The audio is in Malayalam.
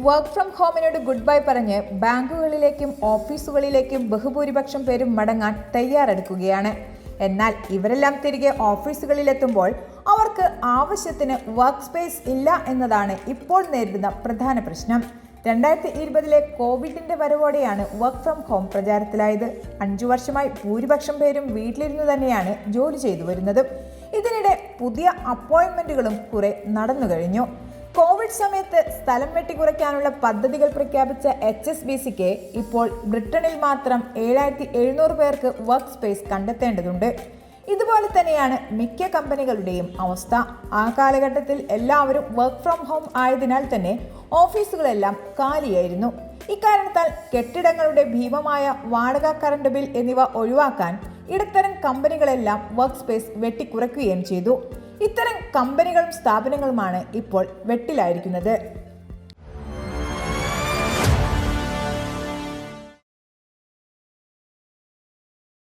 വർക്ക് ഫ്രം ഹോമിനോട് ഗുഡ് ബൈ പറഞ്ഞ് ബാങ്കുകളിലേക്കും ഓഫീസുകളിലേക്കും ബഹുഭൂരിപക്ഷം പേരും മടങ്ങാൻ തയ്യാറെടുക്കുകയാണ്. എന്നാൽ ഇവരെല്ലാം തിരികെ ഓഫീസുകളിലെത്തുമ്പോൾ അവർക്ക് ആവശ്യത്തിന് വർക്ക് സ്പേസ് ഇല്ല എന്നതാണ് ഇപ്പോൾ നേരിടുന്ന പ്രധാന പ്രശ്നം. 2020 കോവിഡിന്റെ വരവോടെയാണ് വർക്ക് ഫ്രം ഹോം പ്രചാരത്തിലായത്. 5 വർഷമായി ഭൂരിപക്ഷം പേരും വീട്ടിലിരുന്ന് തന്നെയാണ് ജോലി ചെയ്തു വരുന്നത്. ഇതിനിടെ പുതിയ അപ്പോയിന്റ്മെന്റുകളും കുറെ നടന്നു കഴിഞ്ഞു. കോവിഡ് സമയത്ത് സ്ഥലം വെട്ടിക്കുറയ്ക്കാനുള്ള പദ്ധതികൾ പ്രഖ്യാപിച്ച HSBCക്ക് ഇപ്പോൾ ബ്രിട്ടനിൽ മാത്രം 7700 പേർക്ക് വർക്ക് സ്പേസ് കണ്ടെത്തേണ്ടതുണ്ട്. ഇതുപോലെ തന്നെയാണ് മിക്ക കമ്പനികളുടെയും അവസ്ഥ. ആ കാലഘട്ടത്തിൽ എല്ലാവരും വർക്ക് ഫ്രം ഹോം ആയതിനാൽ തന്നെ ഓഫീസുകളെല്ലാം കാലിയായിരുന്നു. ഇക്കാരണത്താൽ കെട്ടിടങ്ങളുടെ ഭീമമായ വാടക, കറണ്ട് ബിൽ എന്നിവ ഒഴിവാക്കാൻ ഇടത്തരം കമ്പനികളെല്ലാം വർക്ക് സ്പേസ് വെട്ടിക്കുറയ്ക്കുകയും ചെയ്തു. ഇത്തരം കമ്പനികളും സ്ഥാപനങ്ങളുമാണ് ഇപ്പോൾ വെട്ടിലായിരിക്കുന്നത്.